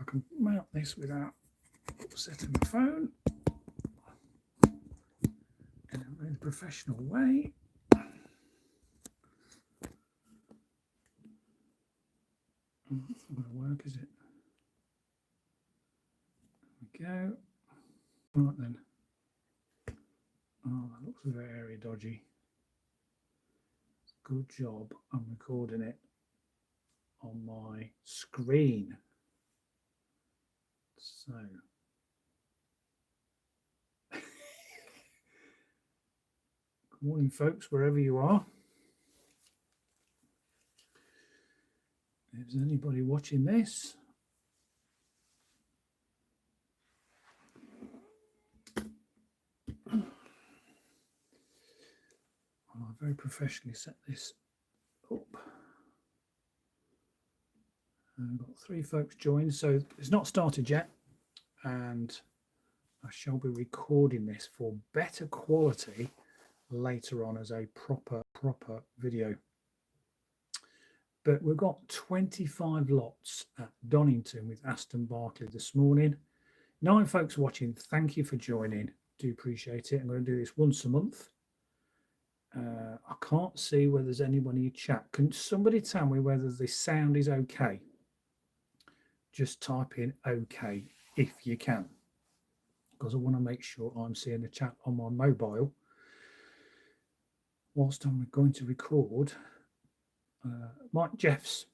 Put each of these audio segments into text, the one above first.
can mount this without upsetting my phone in a really professional way. It's not going to work, is it? There we go. Right then. Oh, that looks very dodgy. Good job. I'm recording it on my screen. So. Good morning, folks, wherever you are. If there's anybody watching this, I'll very professionally set this up. I've got 3 folks joined, so it's not started yet, and I shall be recording this for better quality later on as a proper video. But we've got 25 lots at Donington with Aston Barclay this morning. 9 folks watching, thank you for joining. Do appreciate it. I'm going to do this once a month. I can't see whether there's anyone in chat. Can somebody tell me whether the sound is okay? Just type in okay if you can, because I want to make sure I'm seeing the chat on my mobile whilst I'm going to record. Mike Jelfs,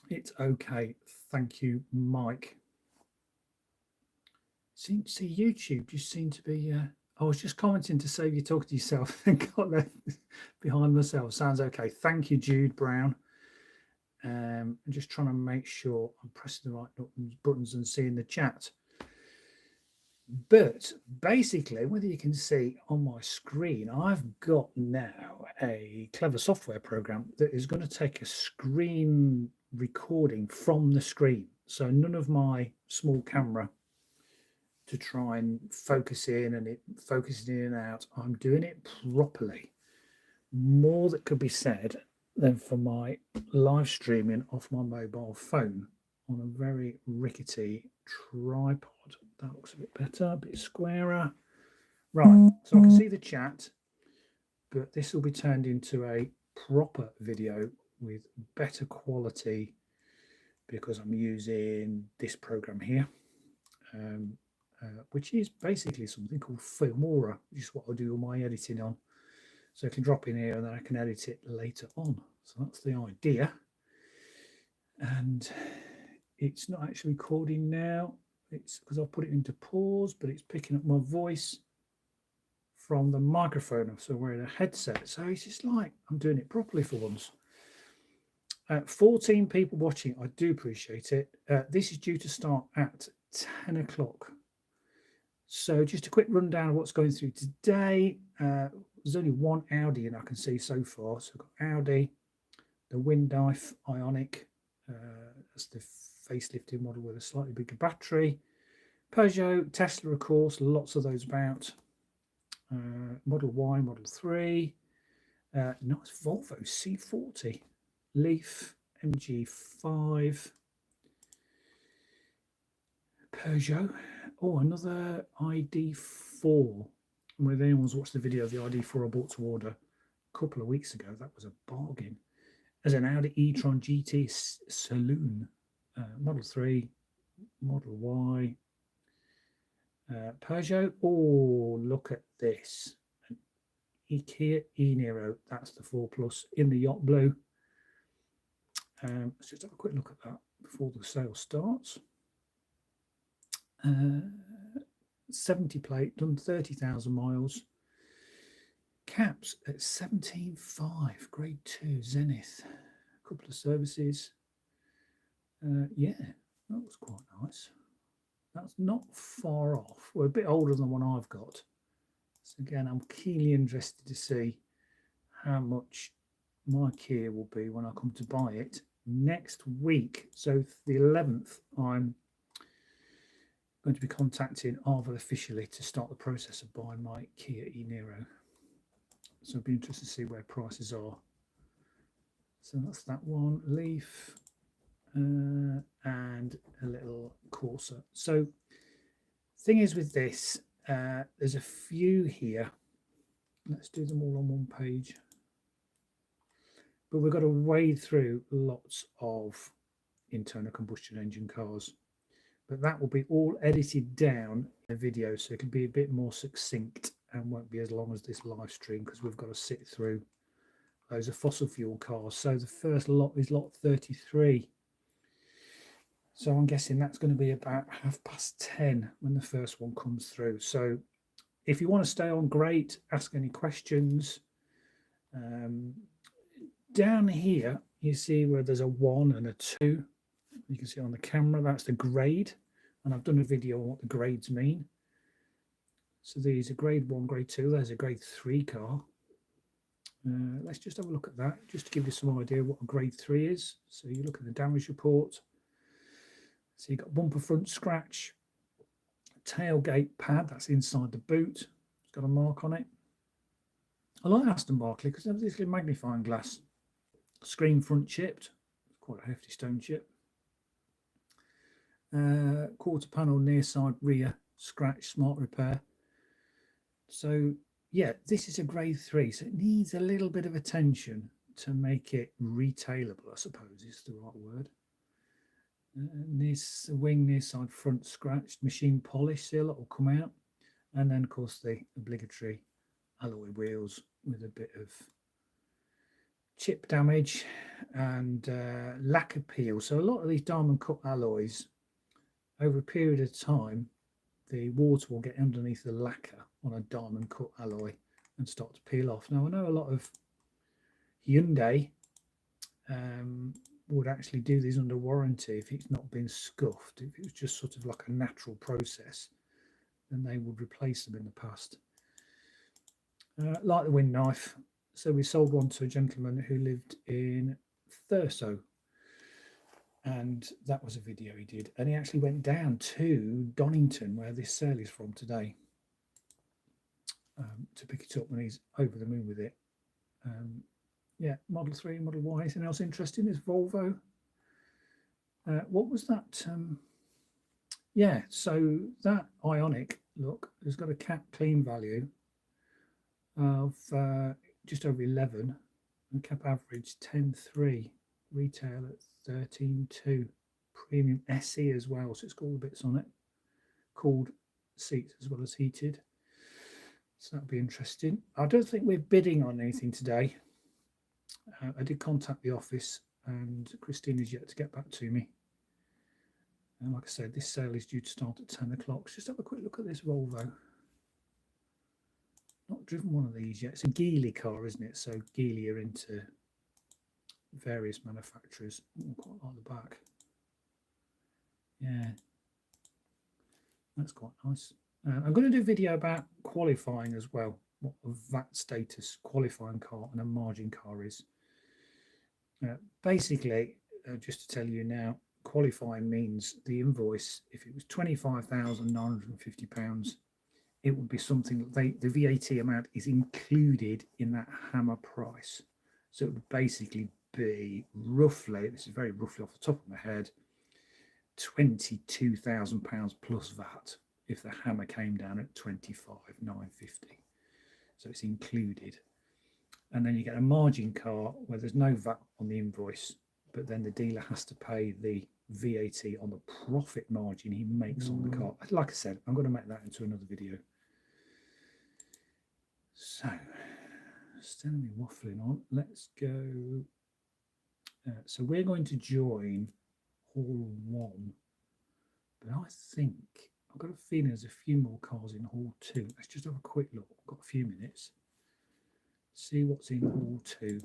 it's okay. Thank you, Mike. See, YouTube just seemed to be. I was just commenting to save you talking to yourself and got left behind myself. Sounds okay. Thank you, Jude Brown. I'm just trying to make sure I'm pressing the right buttons and seeing the chat. But basically, whether you can see on my screen, I've got now a clever software program that is going to take a screen recording from the screen. So none of my small camera to try and focus in and it focusing in and out. I'm doing it properly. More that could be said than for my live streaming off my mobile phone on a very rickety tripod. That looks a bit better, a bit squarer. Right, so I can see the chat, but this will be turned into a proper video with better quality because I'm using this program here, which is basically something called Filmora, which is what I do all my editing on. So I can drop in here and then I can edit it later on. So that's the idea. And it's not actually recording now. It's because I've put it into pause, but it's picking up my voice from the microphone. So I'm wearing a headset. So it's just like I'm doing it properly for once. 14 people watching. I do appreciate it. This is due to start at 10 o'clock. So just a quick rundown of what's going through today. There's only one Audi and I can see so far. So I've got Audi, the Windife Ioniq. That's the facelifted model with a slightly bigger battery. Peugeot, Tesla, of course, lots of those about. Model Y, Model 3. Nice Volvo C40. Leaf, MG5. Peugeot. Oh, another ID4. And if anyone's watched the video of the ID4 I bought to order a couple of weeks ago, that was a bargain. There's an Audi e-tron GT Saloon. Model 3, Model Y, Peugeot. Oh, look at this. An Kia e-Niro. That's the 4 Plus in the yacht blue. Let's just have a quick look at that before the sale starts. 70 plate, done 30,000 miles. Caps at 17.5, grade 2, Zenith. A couple of services. Yeah, that was quite nice. That's not far off. We're a bit older than the one I've got. So again, I'm keenly interested to see how much my Kia will be when I come to buy it next week. So the 11th, I'm going to be contacting Arval officially to start the process of buying my Kia e-Niro. So it'll be interesting to see where prices are. So that's that one. Leaf. and a little Corsa. So thing is with this, there's a few here. Let's do them all on one page. But we've got to wade through lots of internal combustion engine cars. But that will be all edited down in a video, so it can be a bit more succinct and won't be as long as this live stream, because we've got to sit through loads of fossil fuel cars. So the first lot is lot 33. So I'm guessing that's going to be about 10:30 when the first one comes through. So if you want to stay on, great, ask any questions. Down here, you see where there's a 1 and a 2. You can see on the camera, that's the grade. And I've done a video on what the grades mean. So these are grade 1, grade 2. There's a grade 3 car. Let's just have a look at that, just to give you some idea what a grade 3 is. So you look at the damage report. So you've got bumper front scratch, tailgate pad, that's inside the boot. It's got a mark on it. I like Aston Barclay because they have this magnifying glass. Screen front chipped, quite a hefty stone chip. Quarter panel near side rear scratch, smart repair. So yeah, this is a grade 3, so it needs a little bit of attention to make it retailable, I suppose is the right word. This wing near side front scratched, machine polish, see a lot will come out, and then of course the obligatory alloy wheels with a bit of chip damage and lacquer peel. So a lot of these diamond cut alloys, over a period of time, the water will get underneath the lacquer on a diamond cut alloy and start to peel off. Now I know a lot of Hyundai would actually do these under warranty if it's not been scuffed. If it was just sort of like a natural process, then they would replace them in the past. Like the wind knife. So we sold one to a gentleman who lived in Thurso, and that was a video he did. And he actually went down to Donington, where this sale is from today, to pick it up, and he's over the moon with it. Yeah, Model 3, Model Y. Anything else interesting? This Volvo. What was that? Yeah, so that Ionic, look, has got a cap clean value of just over 11, and cap average 10.3, retail at 13.2, premium SE as well, so it's got all the bits on it, cooled seats as well as heated, so that'll be interesting. I don't think we're bidding on anything today. I did contact the office and Christina's yet to get back to me, and like I said, this sale is due to start at 10 o'clock. Let's just have a quick look at this Volvo. Not driven one of these yet. It's a Geely car, isn't it? So Geely are into various manufacturers. Oh, quite like the back. Yeah, that's quite nice. I'm going to do a video about qualifying as well, what a VAT status qualifying car and a margin car is. Basically, just to tell you now, qualifying means the invoice, if it was £25,950, it would be something that the VAT amount is included in that hammer price. So it would basically be roughly, this is very roughly off the top of my head, £22,000 plus VAT if the hammer came down at 25,950. So it's included. And then you get a margin car where there's no VAT on the invoice, but then the dealer has to pay the VAT on the profit margin he makes on the car. Like I said, I'm going to make that into another video. So, instead of me waffling on, let's go. So we're going to join Hall 1, but I think I've got a feeling there's a few more cars in Hall 2. Let's just have a quick look. I've got a few minutes. See what's in Hall 2.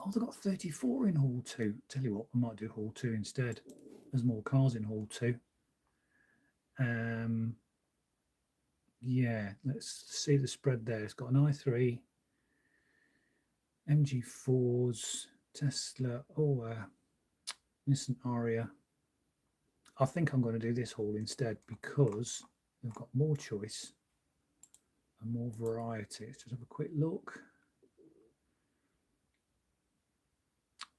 Oh, they've got 34 in Hall 2. Tell you what, I might do Hall 2 instead. There's more cars in Hall 2. Yeah, let's see the spread there. It's got an i3, MG4s, Tesla, Nissan Aria. I think I'm going to do this haul instead because they've got more choice and more variety. Let's just have a quick look.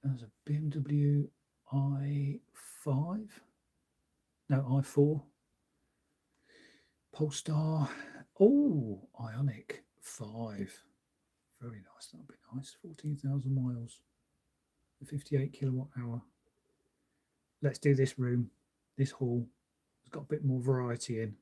There's a BMW i5, no, i4, Polestar, oh, Ionic 5, very nice, that'll be nice, 14,000 miles, 58 kilowatt hour. Let's do this room, this hall. It's got a bit more variety in.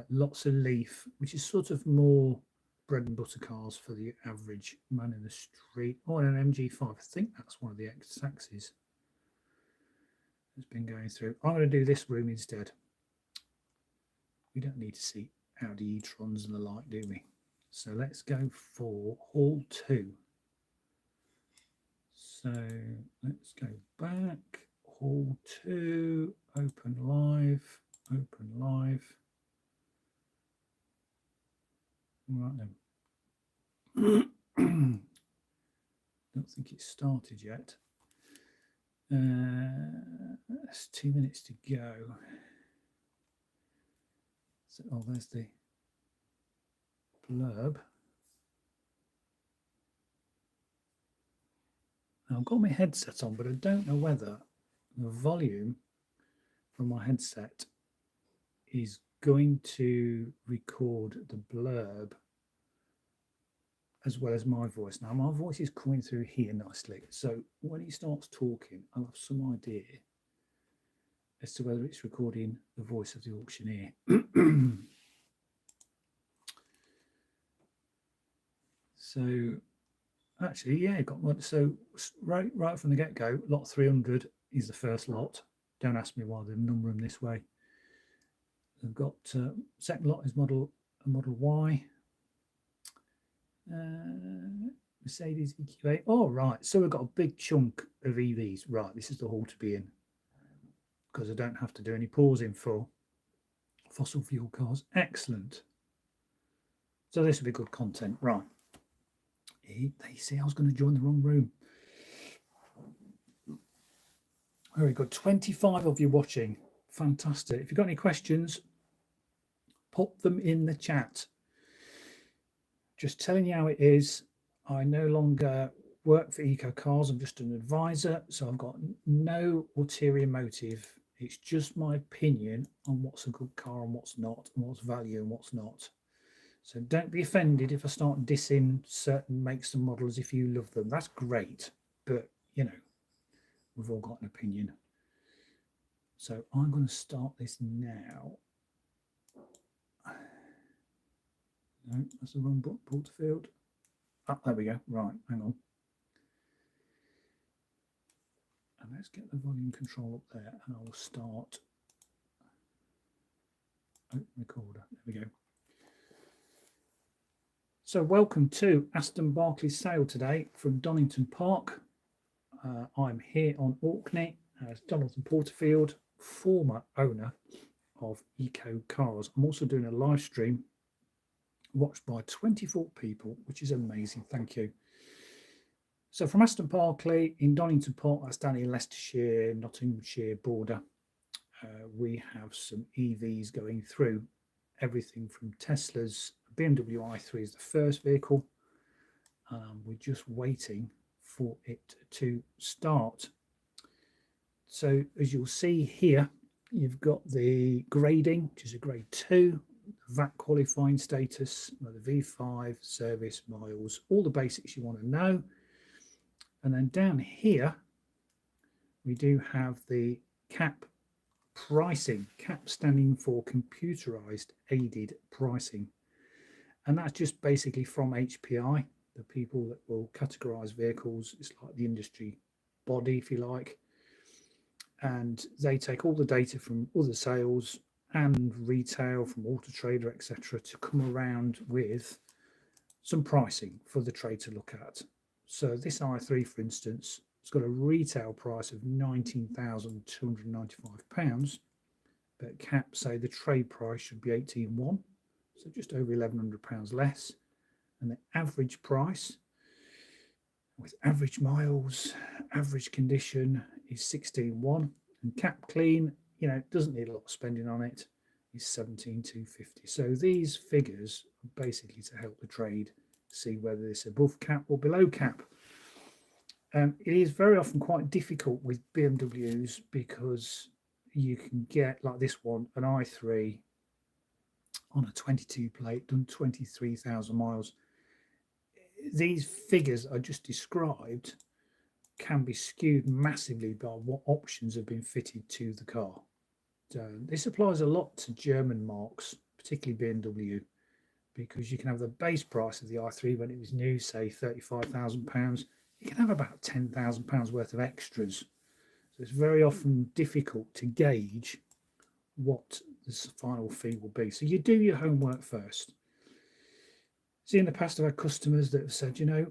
Lots of Leaf, which is sort of more bread and butter cars for the average man in the street. Oh, and an MG5. I think that's one of the X-axes that's been going through. I'm going to do this room instead. We don't need to see Audi e-trons and the like, do we? So let's go for Hall 2. So let's go back. Hall 2, open live, open live. Right then. Don't think it's started yet. There's 2 minutes to go. So, oh, there's the blurb. Now, I've got my headset on, but I don't know whether the volume from my headset is going to record the blurb as well as my voice. Now, my voice is coming through here nicely. So when he starts talking, I'll have some idea as to whether it's recording the voice of the auctioneer. So actually, yeah, got one. So right from the get-go, lot 300 is the first lot. Don't ask me why they number them this way. They've got second lot is Model Y. Mercedes EQA. Oh, right. So we've got a big chunk of EVs. Right, this is the hall to be in, because I don't have to do any pausing for fossil fuel cars. Excellent. So this will be good content. Right. They see I was going to join the wrong room. Very good. 25 of you watching. Fantastic. If you've got any questions, pop them in the chat. Just telling you how it is. I no longer work for Eco Cars. I'm just an advisor, so I've got no ulterior motive. It's just my opinion on what's a good car and what's not, and what's value and what's not. So don't be offended if I start dissing certain makes and models if you love them. That's great, but, you know, we've all got an opinion. So I'm going to start this now. No, that's the wrong book, Porterfield. Ah, there we go. Right, hang on. And let's get the volume control up there, and I will start. Oh, recorder. There we go. So welcome to Aston Barclay's sale today from Donington Park. I'm here on Orkney as Jonathan Porterfield, former owner of Eco Cars. I'm also doing a live stream watched by 24 people, which is amazing. Thank you. So from Aston Barclay in Donington Park, that's down in Leicestershire, Nottinghamshire border, we have some EVs going through. Everything from Tesla's BMW i3 is the first vehicle. We're just waiting for it to start. So as you'll see here, you've got the grading, which is a grade 2, VAT qualifying status, the V5, service, miles, all the basics you want to know. And then down here, we do have the CAP pricing, CAP standing for computerized aided pricing. And that's just basically from HPI, the people that will categorize vehicles. It's like the industry body, if you like. And they take all the data from other sales and retail, from Auto Trader, etc., to come around with some pricing for the trade to look at. So this i3, for instance, it's got a retail price of £19,295, but CAP say the trade price should be 18,100, so just over £1,100 less. And the average price, with average miles, average condition, is 16,100, and CAP clean, you know, doesn't need a lot of spending on it, is 17,250. So these figures are basically to help the trade see whether it's above CAP or below CAP. It is very often quite difficult with BMWs because you can get, like this one, an i3 on a 22 plate, done 23,000 miles. These figures I just described can be skewed massively by what options have been fitted to the car. So this applies a lot to German marques, particularly BMW, because you can have the base price of the i3 when it was new, say £35,000. You can have about £10,000 worth of extras. So it's very often difficult to gauge what the final fee will be. So you do your homework first. See, in the past, I've had customers that have said, you know,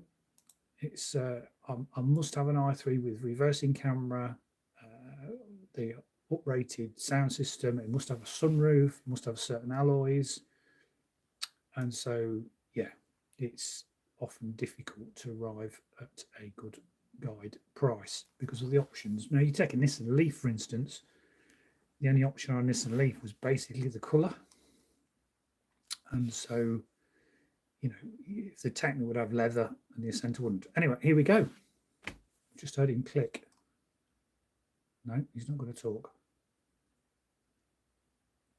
it's I must have an i3 with reversing camera, the uprated sound system. It must have a sunroof, must have certain alloys, and so yeah, it's often difficult to arrive at a good guide price because of the options. Now, you take a Nissan Leaf, for instance. The only option on a Nissan Leaf was basically the colour, and so, you know, if the Techno would have leather and the Ascenta wouldn't. Anyway, here we go. Just heard him click. No, he's not going to talk.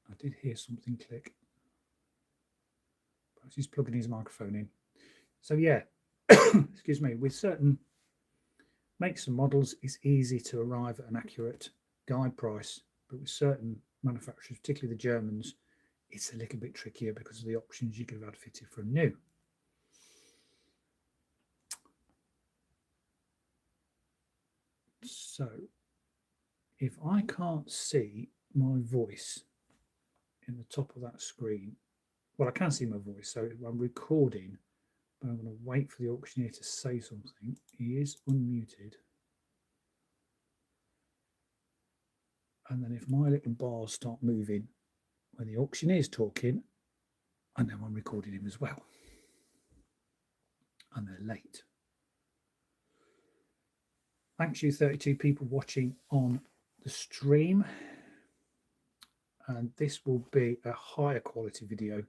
I did hear something click. Perhaps he's plugging his microphone in. So yeah, excuse me, with certain makes and models, it's easy to arrive at an accurate guide price, but with certain manufacturers, particularly the Germans, it's a little bit trickier because of the options you could have had fitted from new. So if I can't see my voice in the top of that screen, well, I can see my voice, so I'm recording, but I'm going to wait for the auctioneer to say something. He is unmuted. And then if my little bars start moving when the auctioneer is talking, I know I'm recording him as well. And they're late. Thanks, you 32 people watching on the stream. And this will be a higher quality video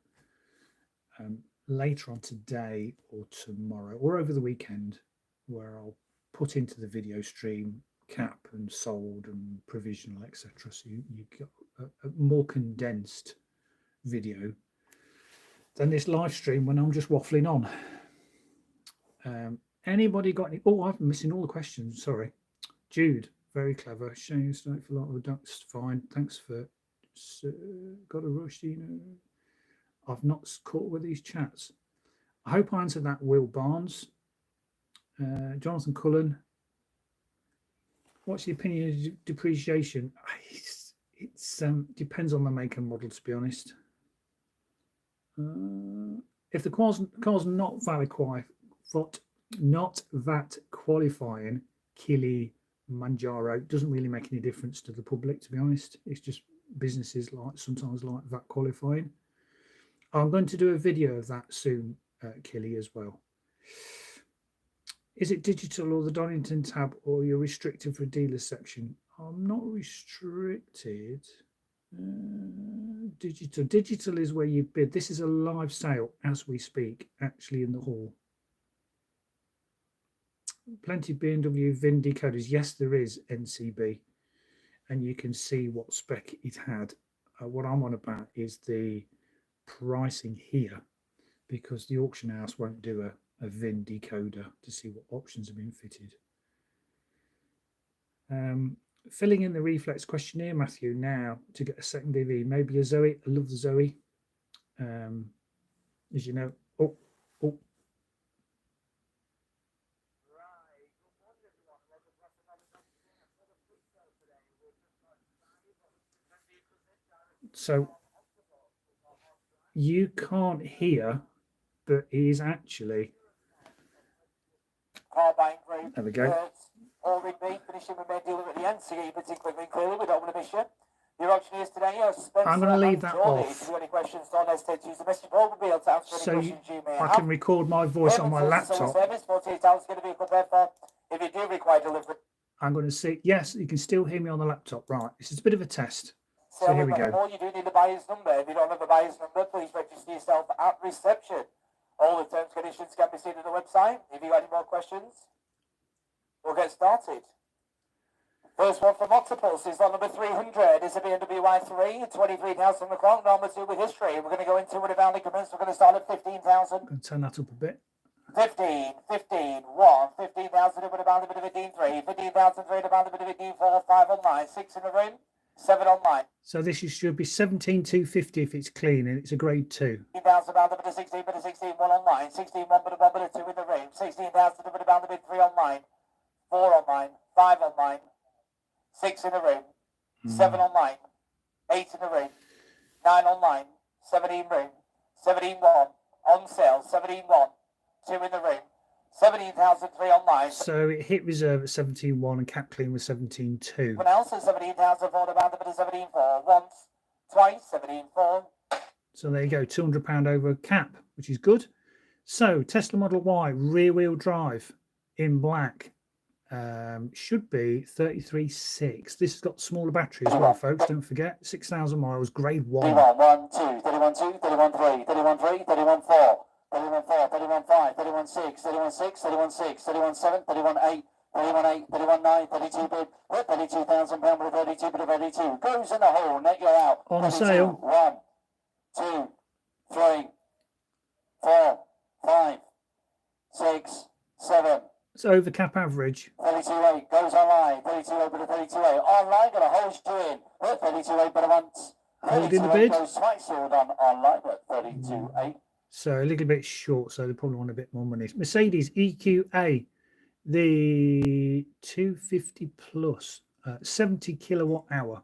later on today or tomorrow or over the weekend, where I'll put into the video stream cap and sold and provisional, etc. So you get a more condensed video than this live stream when I'm just waffling on. Anybody got any? Oh, I'm missing all the questions. Sorry. Jude, very clever. Shane, for a lot of ducks. Fine. Thanks for got a rush. You know, I've not caught with these chats. I hope I answered that. Will Barnes, Jonathan Cullen. What's the opinion of depreciation? It's depends on the make and model, to be honest. If the car's not VAT qualifying, Kilimanjaro doesn't really make any difference to the public, to be honest. It's just businesses sometimes like VAT qualifying. I'm going to do a video of that soon, Killy, as well. Is it digital or the Donington tab, or you're restricted for a dealer section? I'm not restricted. Digital. Digital is where you bid. This is a live sale as we speak, actually, in the hall. Plenty of BMW VIN decoders. Yes, there is NCB, and you can see what spec it had. What I'm on about is the pricing here, because the auction house won't do a VIN decoder to see what options have been fitted. Filling in the reflex questionnaire, Matthew, now to get a second EV, maybe a Zoe. I love the Zoe. As you know, so you can't hear, but he is actually. There we go. Already finishing with main dealer at the end, so get your particular clearly. We don't want to miss you. Your auctioneers today are Spencer. I'm going to leave that off. If you've got any questions, don't hesitate to use the message board. We'll be able to answer any questions you may have. I can record my voice on my laptop. 48 hours going to be prepared for. If you do require delivery, I'm going to see. Yes, you can still hear me on the laptop. Right, this is a bit of a test. So here we go. Or you do need a buyer's number. If you don't have a buyer's number, please register yourself at reception. All the terms and conditions can be seen on the website. If you got any more questions. We'll get started. First one from Octopus is on number 300. It's a BMW i3, 23,000 on the clock. Number 2 with history. We're going to go into it about increments. We're going to start at 15,000. Going to turn that up a bit. 15, 15, 1, 15,000 over about the bit of a Dean 3, 15,003 about the bit of a Dean 4, 5 online, 6 in the room, 7 online. So this should be 17,250 if it's clean and it's a grade 2. 16,000 about the bit of 16, bit of 16, 1 online, 16, 1 bit of 1 bit of 2 in the room, 16,000 over about the bit 3 online, 4 online, 5 online, 6 in the room, 7 online, 8 in the room, 9 online, 17 room, 17 1, on sale, 17 1, 2 in the room, 17,003 online. So it hit reserve at 17.1 and cap clean was 17.2. What else is 17,004 about the bit of 17.4, once, twice, 17.4. So there you go, £200 over cap, which is good. So Tesla Model Y rear wheel drive in black. Should be 33.6. This has got smaller battery as well, folks. Don't forget, 6,000 miles, grade 1. 31, 1, 2, 31, 2, 31, 3, 31, 3, 31, 4, 31, 4, 31, 5, 31, 6, 31, 6, 31, 6, 31, 7, 31, 8, 31, 8, 31, 9, 32 bid, 32,000 pound with a 32 bid of 32. Goes in the hole, net you're out. On 32, sale. 1, 2, 3, 4, 5, 6, 7. It's over cap average. 32.8 goes online. 32.8 but a 32.8 online. Got a hold you in. 32.8 but a once. Hold in the bid. Goes twice sold on online but 32.8. So a little bit short. So they probably want a bit more money. Mercedes EQA, the 250 plus, 70 kilowatt hour.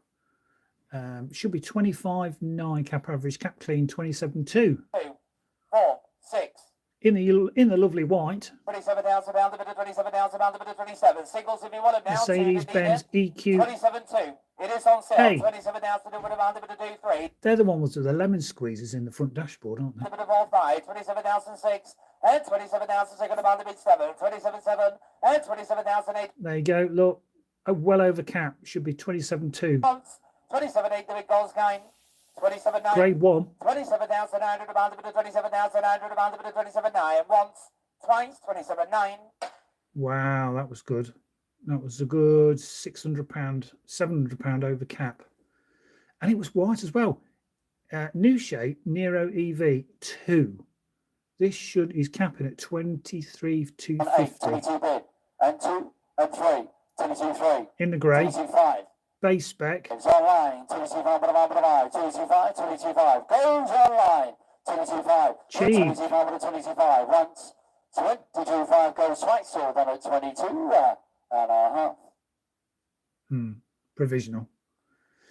Should be 25.9 cap average. Cap clean 27.2. 2, 4, 6. In the lovely white. 27,000 pound a bit of 27,000 pound a bit of 27. Singles if you want them now. Mercedes-Benz EQ. 27.2. It is on sale. Hey. 27,000 pound a bit of 2.3. They're the ones with the lemon squeezes in the front dashboard, aren't they? A bit of 4.5. 27,006 and 27,006 pound a bit 7. 27.7 and 27,008. There you go. Look, well over cap. Should be 27.2. Once. 27.8 the big goals game. 27.9. Grade 1. 27,900 pound a bit of 27,900 pound a bit of 27.9. Once. Twice. 27.9. Wow, that was good. That was a good £600, £700 over cap. And it was white as well. New shape, Nero EV 2. This is capping at 23,250. 22 bid. And 2 and 3. 22.3. In the grey. 22.5. Base spec. It's online. 22.5. 22.5. 22.5. Goes online. 22.5. Cheap. 22.5. 22.5. Once. 22.5 goes twice. So then at 22 and a half. Provisional.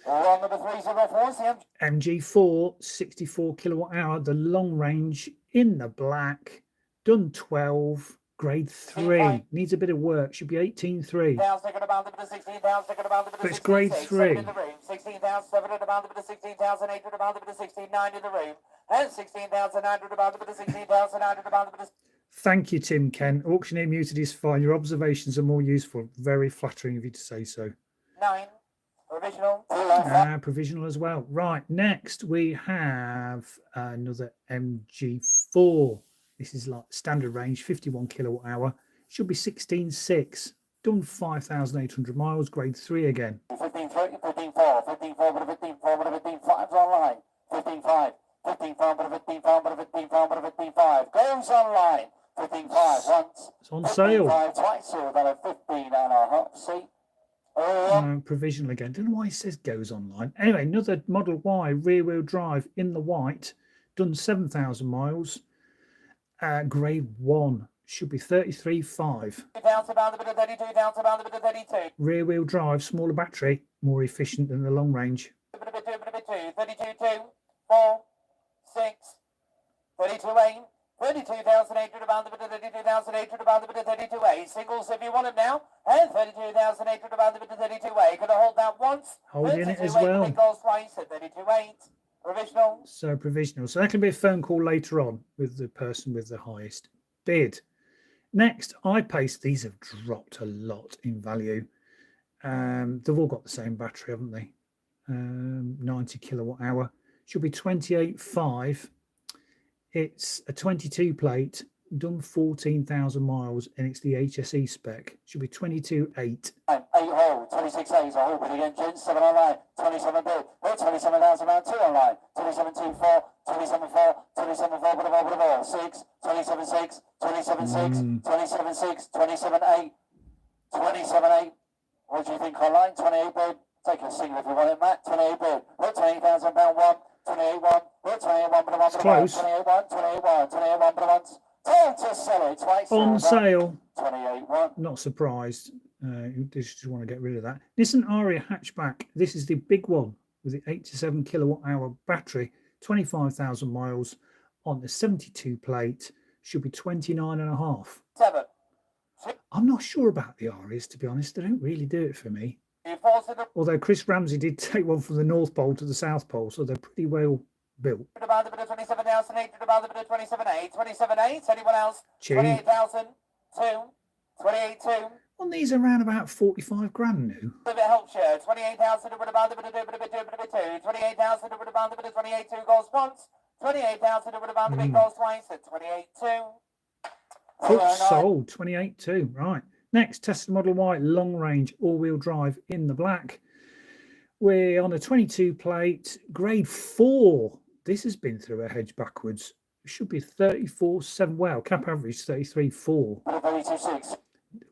On number 304 is the MG4 64 kilowatt hour. The long range in the black. Done 12. Grade 3. Needs a bit of work. Should be 18.3. But it's grade 3. 16,700 about the bit of 16,800 about the bit of 16,900 in the room. And 16,900 about the bit of 16,900 about the bit of... Thank you, Tim Ken. Auctioneer muted is fine. Your observations are more useful. Very flattering of you to say so. 9. Provisional. Provisional as well. Right, next we have another MG4. This is like standard range, 51 kilowatt hour. Should be 16.6. Done 5,800 miles, grade 3 again. 15.3, 15.4, 15.4, 15.4, 15.5 online. 15.5, 15.5, 15.5, 15.5, 15.5. Goes online. 15.5 once. It's on sale. 15.5 twice, so then a 15 and a half. See? Provisional again. Don't know why it says goes online. Anyway, another Model Y rear wheel drive in the white. Done 7,000 miles. Grade 1. Should be 33.5. Rear wheel drive, smaller battery, more efficient than the long range. 32.2, 4, 6, 32.8, 32,800 pound, 32,800 pound, 32.8. Singles if you want them now, and 32,800 pound, 32.8. Gonna hold that once. Holding it as well. It goes twice at 32.8. Provisional. So provisional. So that can be a phone call later on with the person with the highest bid. Next, iPace. These have dropped a lot in value. They've all got the same battery, haven't they? 90 kilowatt hour. Should be 28.5. It's a 22 plate, done 14,000 miles, and it's the HSE spec. Should be 22.8. 8 hole, 26 A's a hole, but again, gents, 7 online, 27 bid, 27,000 round 2 online, 27.24, 27.4, 27.4, but a ball, 6, 27.6, 27.6, 27.6, 27.8, 27.8. What do you think online? 28 bid. Take a single if you want it, Matt. 28 bid. £28,000 1, 28 1, 28 1, but a 1, It's close. 28 1, 28 1, 28 1, but a 1. Time to sell it twice. On sale. 28 1. Not surprised. You just want to get rid of that. Nissan Aria hatchback. This is the big one with the 8 to 7 kilowatt hour battery. 25,000 miles on the 72 plate. Should be 29.5. 7. I'm not sure about the Arias, to be honest. They don't really do it for me. Although Chris Ramsey did take one from the North Pole to the South Pole, so they're pretty well built. 27,008, 27,8, 27,8. Anyone else? Cheap. 28,000, 2, 28,2. On these around about 45 grand new. A bit help share. 28,000 to put about the bit of 2. 28,000 to put about the bit of 28,2 goals once. 28,000 to put about the big goals twice at 28,2. Oh, sold 28.2. Right. Next, Tesla Model Y long range all-wheel drive in the black. We're on a 22 plate, grade 4. This has been through a hedge backwards. It should be 34.7. Wow, cap average 33.4. 32.6.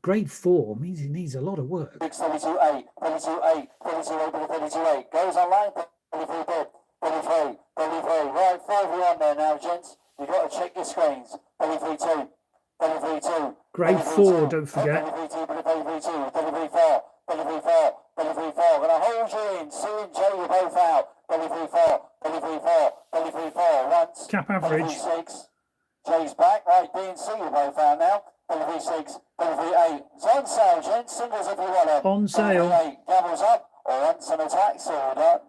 Grade 4 means it needs a lot of work. 32.8, 32.8, 32.8, 32.8. Goes online, 33 bid, 33, 33. Right, 4 of you on there now, gents. You've got to check your screens. 33.2, 33.2. Grade 4, don't forget. 33.2, 33.2, 33.4, 33.4, 33.4. Gonna hold you in. C and J, you're both out. 33.4, 33.4, 33.4. Once. Cap average. 33.6. J's back. Right, B and C, you're both out now. 33.6, 33.8. It's on sale, gents. Singles if you want them. On sale. 33.8. Gavels up. Or once an attack order.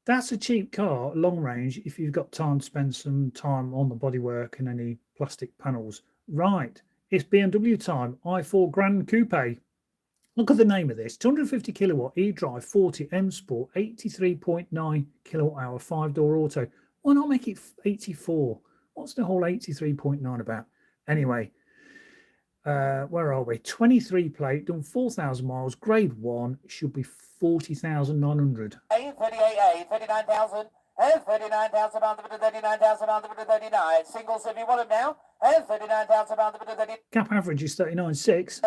That's a cheap car, long range, if you've got time to spend some time on the bodywork and any plastic panels. Right, it's BMW time. i4 Grand Coupe. Look at the name of this. 250 kilowatt eDrive 40 M Sport, 83.9 kilowatt hour, 5-door auto. Why not make it 84? What's the whole 83.9 about? Anyway, where are we? 23 plate, done 4,000 miles, grade 1, should be 40,900. 38, 39,000, and 39,000 on the bit of 39,000 on the bit of 39. Singles if you want them now, and 39,000 on the bit of 39. Cap average is 39.6.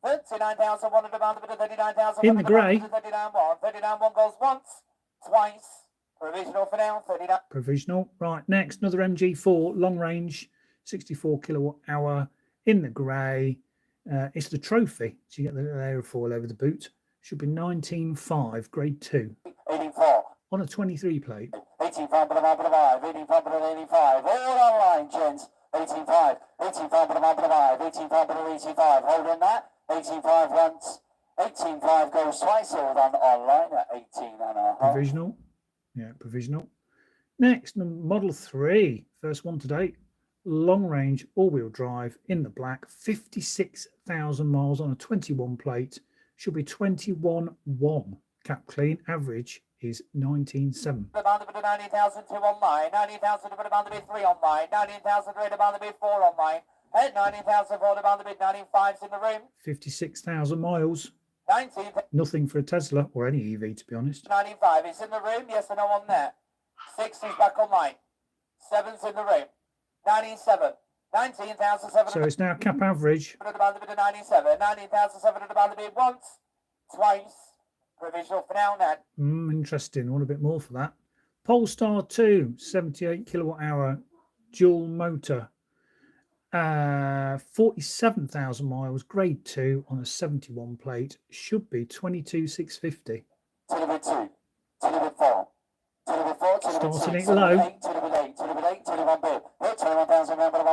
39,000 on the bit of 39,000. In the grey. 39,1. 39,1 goes once, twice. Provisional for now, 39. Provisional. Right, next, another MG4, long range, 64 kilowatt hour, in the grey. It's the trophy, so you get the aerofoil over the boot. Should be 19.5, grade 2. 84. On a 23 plate. 18.5, 18.5, 85. All online, gents. 18.5, 18.5, 18.5, holding that. 18.5 once. 18.5 goes twice. All on online at 18.5. Provisional. Yeah, provisional. Next, Model 3, first one to date. Long range, all-wheel drive, in the black, 56,000 miles on a 21 plate. Should be 21.1. Cap clean. Average is 19.7. 19,002 online, 19,000 to put about the bid 3 online, 19,000 to about the bid 4 online, and 19,000 for about the bid 19.5's in the room. 56,000 miles. 19. Nothing for a Tesla or any EV, to be honest. 95 is in the room, yes or no on there. 6 is back online. 7's in the room. 97. 19,700. So it's now cap average. About the bid of 97. 19,700 about the bid once, twice. Provisional for now, Nat. Interesting. Want a bit more for that. Polestar 2, 78 kilowatt hour, dual motor. 47,000 miles, grade 2 on a 71 plate. Should be 22,650. To the bid 2. To the bid 4. To the bid 4. To the bid 6. Starting it low. To the bid 8. To the bid 8. 21 bid. 21,000 round, 1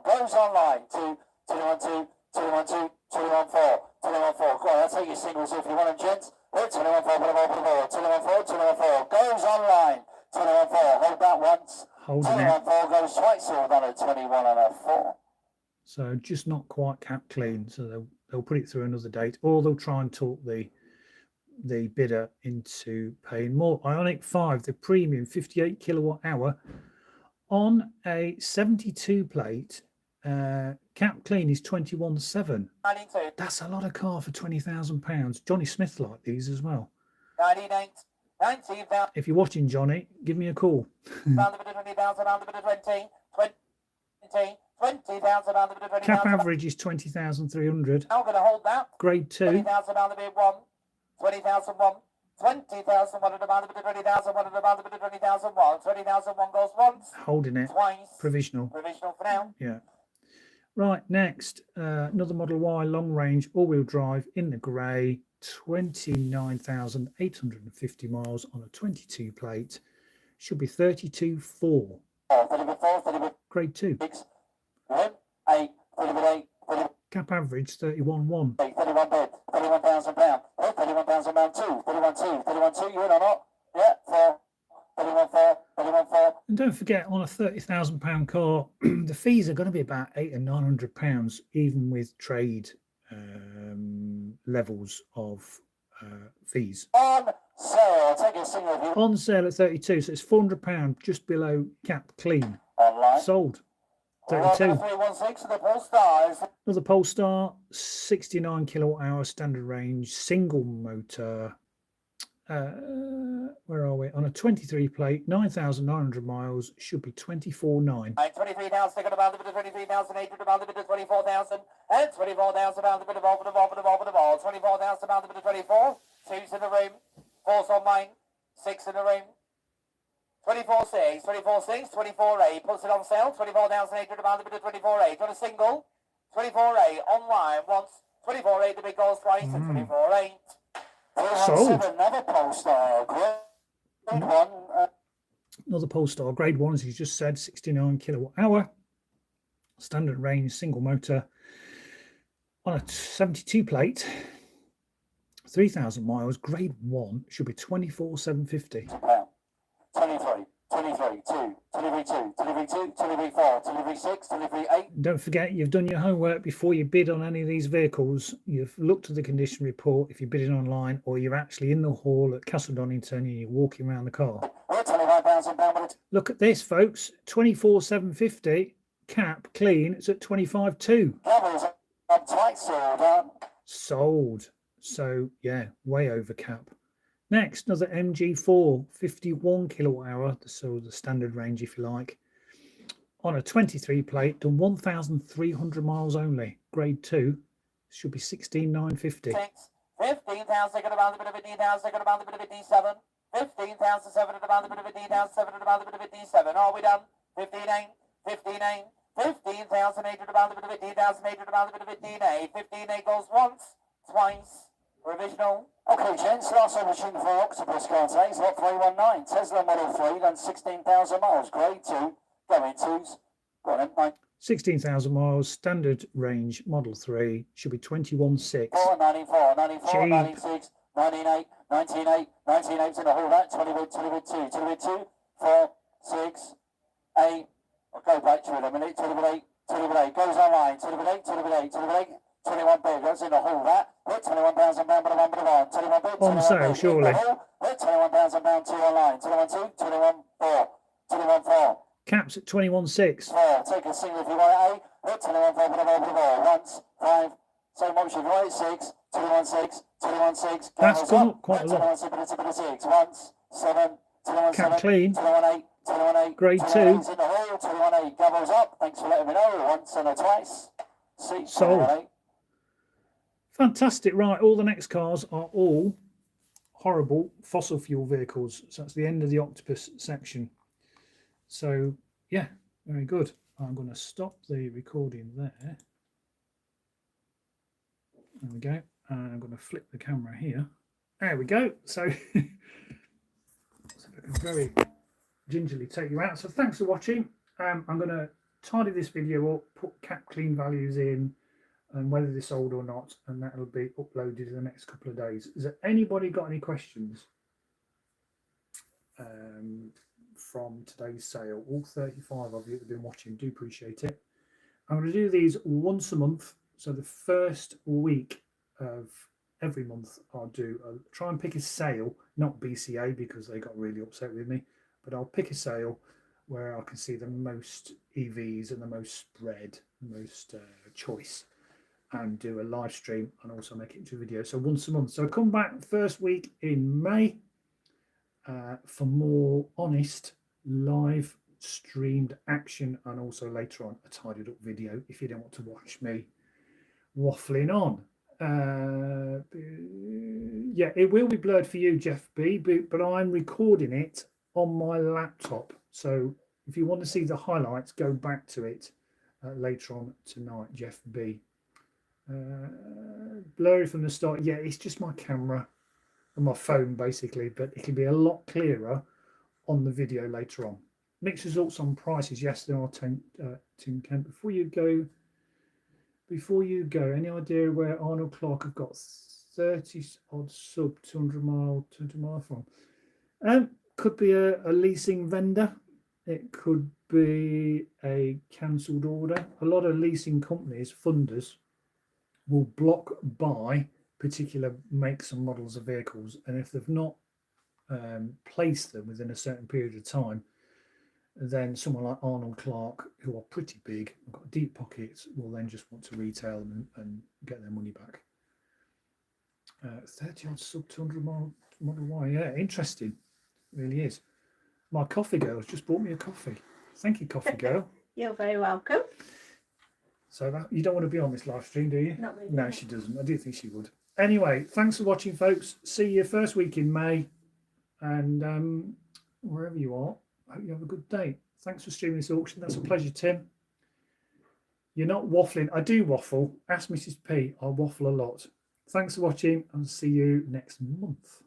goes online. 2, 21 2, 21 2, 21 4, 21 4. Go on, I'll take your singles if you want them, gents. 21 4, 21 4, 21 4, goes online. 21 4, hold that once. 21 4 goes twice, all done at 21.4. So just not quite cap clean. So they'll put it through another date, or they'll try and talk the bidder into paying more. Ioniq 5, the premium 58 kilowatt hour on a 72 plate, Cap clean is 21.7. 92, That's a lot of car for £20,000. Johnny Smith liked these as well. 98, 19,000. If you're watching, Johnny, give me a call. Round the bit of 20,000, round the bit of 20, 20,000, round the bit of 20,000. Cap average is 20,300. Now I'm going to hold that. Grade 2. 20,000 round the bit 1, 20,000 1, 20,000 1 at the round the bit of 20,000 1 at the round the bit of 20,000 1. 20,000 1 goes once. Holding it. Twice. Provisional. Provisional for now. Yeah. Right, next, another Model Y long range all-wheel drive in the grey, 29,850 miles on a 22 plate. Should be 32.4. Grade 2. 6, 1, 8, 8, Cap average 31.1. 31 bid, £31,000. 31,000 pound 2, 31,2, you in or not? Yeah, 4, 31,4, 31,4. And don't forget, on a £30,000 car, the fees are going to be about £800 and £900, even with trade levels of fees. On sale, take a single view. On sale at 32, so it's £400, just below cap clean. Online. Sold. 32. 316 the Polestar. Another Polestar, 69 kilowatt hour standard range, single motor. Where are we? On a 23 plate, 9,900 miles, should be 24.9. 23,000, take it about the bit of 23,800, about the bit of 24,000, and 24,000 about the bit of over the ball, 24,000 about the bit of 24, 2's in the room, 4's on mine, 6 in the room, 24.6, 24.6, 24.8, puts it on sale, 24,800 about the bit of 24.8, on a single, 24.8, online once, 24.8, the big goes twice, and 24.8. Sold. Another Polestar, grade 1. Another Polestar, grade 1, as you just said, 69 kilowatt hour, standard range, single motor, on a 72 plate, 3,000 miles, grade 1, should be 24,750. 23, 23, 2, 23, 2, 23, 2, 23, 4, 23, 6, 23, 8. Don't forget, you've done your homework before you bid on any of these vehicles. You've looked at the condition report if you're bidding online, or you're actually in the hall at Castle Donington and you're walking around the car. £25,000. Look at this, folks, 24,750, cap clean, it's at 25.2. Sold. So yeah, way over cap. Next, another MG4, 51 kilowatt hour, so the standard range if you like, on a 23 plate, done 1,300 miles only, grade 2, should be 16,950. 15,000, got about the bit of a D,000, got about the bit of a D7, 15,700 about the bit of a D,700 about the bit of a D7. Are we done? 15,800 about the bit of a D,800 about the bit of a D8, 15,800 goes once, twice, provisional. Okay, gents, last option for Octopus car today is lot 319. Tesla Model 3, done 16,000 miles, grade 2, going 2s. Go on then, 16,000 miles, standard range, Model 3, should be 21.6. 4, 94, 94, Cheap. 96, 98, 98, 98 in the whole that, 20 with 2, 20 with 2, 4, 6, 8. I'll go back to it a minute, 20 with 8, 20 with 8, goes online, 20 with 8, 20 with 8, 20 with 8. 21 bid, goes in the hall that. Put £21,000 but a 1 but a 1. 21 bid, On sale, surely. Put £21,000 2 online. 21 2, 21 4, 21 4. Caps at 21.6. 4. Take a single if you want it, A. Put 21 4 but a 1 but a 4. Once, 5. Same option, right? 6, 21 6, 21 6. That's gone up quite a lot. 21 6, but a 6. Once, 7, 21 Cap 7, clean. 21 8, 21 8. Grade 2. 21 8's in the hall, 21 8. Gavels up. Thanks for letting me know. Once and a twice. See, Sold. Fantastic. Right, all the next cars are all horrible fossil fuel vehicles. So that's the end of the Octopus section. So yeah, very good. I'm going to stop the recording there. There we go. And I'm going to flip the camera here. There we go. So, so I can very gingerly take you out. So thanks for watching. I'm going to tidy this video up, put cap clean values in, and whether they're sold or not, and that will be uploaded in the next couple of days. Has anybody got any questions from today's sale? All 35 of you that have been watching, do appreciate it. I'm going to do these once a month, so the first week of every month I'll try and pick a sale, not BCA because they got really upset with me, but I'll pick a sale where I can see the most EVs and the most spread most choice, and do a live stream and also make it into a video. So once a month. So come back first week in May for more honest live streamed action, and also later on a tidied up video if you don't want to watch me waffling on. Yeah, it will be blurred for you, Jeff B, but I'm recording it on my laptop, so if you want to see the highlights, go back to it later on tonight, Jeff B. Blurry from the start. Yeah, it's just my camera and my phone basically, but it can be a lot clearer on the video later on. Mixed results on prices. Yes, there are 10. Tim Kent. Before you go, any idea where Arnold Clark have got 30 odd sub 200 mile from? Could be a leasing vendor. It could be a cancelled order. A lot of leasing companies, funders, will block buy particular makes and models of vehicles, and if they've not placed them within a certain period of time, then someone like Arnold Clark, who are pretty big and got deep pockets, will then just want to retail them and get their money back. 30 odd sub 200 Model Y. Yeah, interesting. It really is. My coffee girl's just brought me a coffee. Thank you, coffee girl. You're very welcome. So that, you don't want to be on this live stream, do you? Not really. No, she doesn't. I do think she would. Anyway, thanks for watching, folks. See you first week in May. And wherever you are, I hope you have a good day. Thanks for streaming this auction. That's a pleasure, Tim. You're not waffling. I do waffle. Ask Mrs. P. I waffle a lot. Thanks for watching, and see you next month.